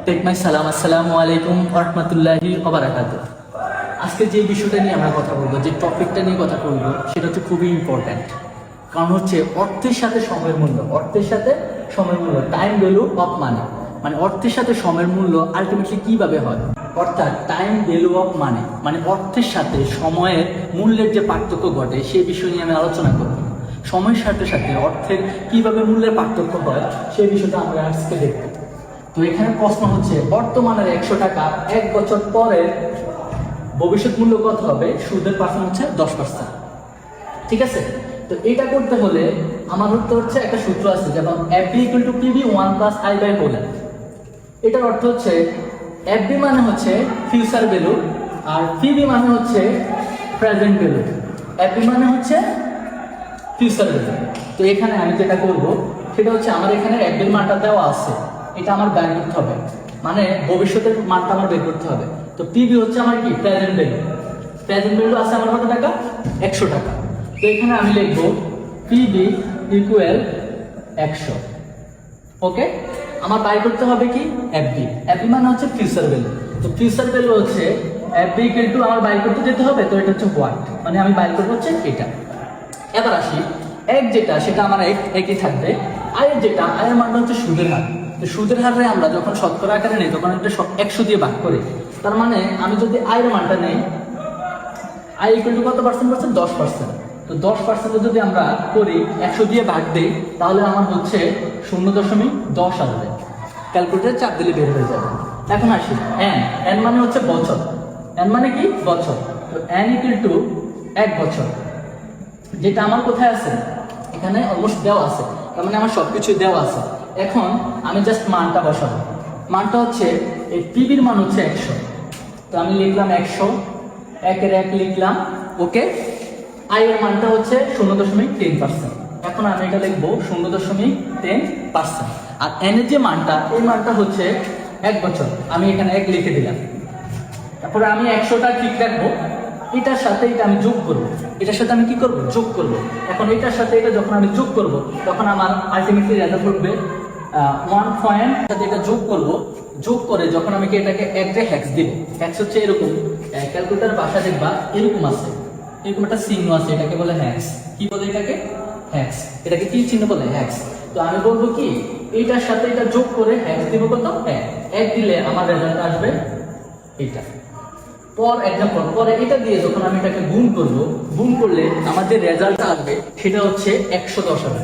Take my সালাম। আসসালামু আলাইকুম ওয়া রাহমাতুল্লাহি ওয়া বারাকাতুহু। আজকে যে বিষয়টা নিয়ে আমরা কথা বলবো, যে টপিকটা নিয়ে কথা বলবো, সেটা হচ্ছে খুবই ইম্পর্ট্যান্ট। কারণ হচ্ছে অর্থের সাথে সময়ের মূল্য, অর্থের সাথে সময়ের মূল্য, টাইম ভ্যালু অফ মানি। মানে অর্থের সাথে সময়ের মূল্য আলটিমেটলি কিভাবে হয়, অর্থাৎ টাইম ভ্যালু অফ মানি, মানে অর্থের সাথে সময়ের মূল্যের যে পার্থক্য ঘটে সেই বিষয় নিয়ে আমি আলোচনা করব। সময়ের সাথে সাথে অর্থের কিভাবে মূল্যের পার্থক্য হয় সেই বিষয়টা আমরা আজকে দেখব। তো এখানে প্রশ্ন হচ্ছে, বর্তমানের 100 টাকা 1 বছর পরে ভবিষ্যৎ মূল্য কত হবে? সুদের পার্সেন্ট হচ্ছে 10%। ঠিক আছে, তো এটা করতে হলে আমার ধরতে হচ্ছে একটা সূত্র আছে, যেমন FB = PB 1 + I/whole। এটার অর্থ হচ্ছে FB মানে হচ্ছে ফিউচার ভ্যালু, আর PB মানে হচ্ছে প্রেজেন্ট ভ্যালু। FB মানে হচ্ছে ফিউচার ভ্যালু। তো এখানে আমি যেটা করব সেটা হচ্ছে, আমার এখানে FB এর মানটা দেওয়া আছে, এটা আমার বের করতে হবে, মানে ভবিষ্যতের মানটা আমার বের করতে হবে। তো PB হচ্ছে আমার কি? Present value. প্রেজেন্ট ভ্যালু আছে আমার কত টাকা? 100 টাকা। তো এখানে আমি লিখব PB = 100। ওকে, আমার বাই করতে হবে কি? FB। FB মানে হচ্ছে ফিউচার ভ্যালু। তো ফিউচার ভ্যালু হচ্ছে FB = আমার বাই করতে যেতে হবে, তো এটা হচ্ছে হোয়াট, মানে আমি বাই করব হচ্ছে এটা। এবার আসি, এক যেটা সেটা আমার একই থাকবে। আয়ের যেটা, আয়ের মানটা হচ্ছে সুদের হার। তো সুদের হারে আমরা যখন শতকরা আকারে নেই তখন এটা 100 দিয়ে ভাগ করি। তার মানে আমি যদি আয়ের মানটা নেই, আয় = কত পার্সেন্ট? 10%। তো 10% যদি আমরা করি 100 দিয়ে ভাগ দিই, তাহলে আমার হচ্ছে 0.10 আসবে। ক্যালকুলেটরে চাপ দিলে বের হয়ে যাবে। এখন আসি n মানে হচ্ছে বছর। n মানে কি? বছর। তো n = 1 বছর, যেটা আমার কোথায় আছে? এখানে অলমোস্ট দেওয়া আছে, তার মানে আমার সবকিছু দেওয়া আছে। এখন আমি জাস্ট মানটা বসাবো। মানটা হচ্ছে, এই PB-র মান হচ্ছে 100। তো আমি লিখলাম 100, 1 লিখলাম। ওকে, আয়ের মানটা হচ্ছে 0.10%। এখন আমি এটা লিখবো 0.10%। আর n এর যে মানটা, এই মানটা হচ্ছে 1 বছর, আমি এখানে 1 লিখে দিলাম। তারপরে আমি 100টা ঠিক রাখবো, এটার সাথে এটা আমি যোগ করব, এটার সাথে আমি কি করব? যোগ করব। এখন এটার সাথে এটা যখন আমি যোগ করব, তখন আমার আলটিমেটলি রেজাল্ট হবে 1 পয়েন্ট সাথে এটা যোগ করব। যোগ করে যখন আমি এটাকে 1 দিয়ে হ্যাক্স দিব, হ্যাক্স হচ্ছে এরকম, ক্যালকুলেটর ভাষা দেখবা এরকম আছে, এরকম একটা চিহ্ন আছে, এটাকে বলে হ্যাক্স। কি বলে এটাকে? হ্যাক্স। এটাকে কি চিহ্ন বলে? হ্যাক্স। তো আমি বলবো কি, এইটার সাথে এটা যোগ করে হ্যাক্স দিব কত? 1 দিলে আমার রেজাল্ট আসবে এইটা। ফর এক্সাম্পল, পরে এটা দিয়ে যখন আমি এটাকে গুণ করব, গুণ করলে আমার যে রেজাল্টটা আসবে সেটা হচ্ছে 110 আসবে।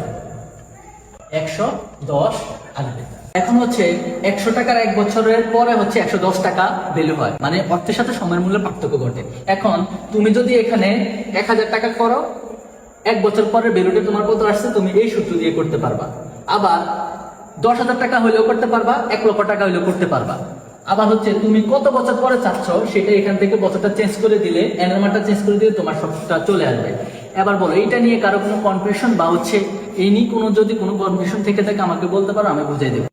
110 আসবে। এখন হচ্ছে 100 টাকার 1 বছরের পরে হচ্ছে 110 টাকা ভ্যালু হয়, মানে অর্থের সাথে সময়ের মূল্যে পার্থক্য ঘটে। এখন তুমি যদি এখানে 1000 টাকা করো, 1 বছর পরে ভ্যালুটা তোমার কত আসছে তুমি এই সূত্র দিয়ে করতে পারবা। আবার 10,000 টাকা হইলেও করতে পারবা, 1 লক্ষ টাকা হইলেও করতে পারবা। আবার হচ্ছে তুমি কত বছর পরে চাচ্ছ সেটা এখান থেকে বছরটা চেঞ্জ করে দিলে, এন এর মানটা চেঞ্জ করে দিলে তোমার সবটা চলে আসবে। এবার বলো, এইটা নিয়ে কারো কোনো কনফিউশন বা হচ্ছে এই নিয়ে কোনো যদি কোনো কনফিউশন থেকে থাকে আমাকে বলতে পারো, আমি বুঝিয়ে দেবো।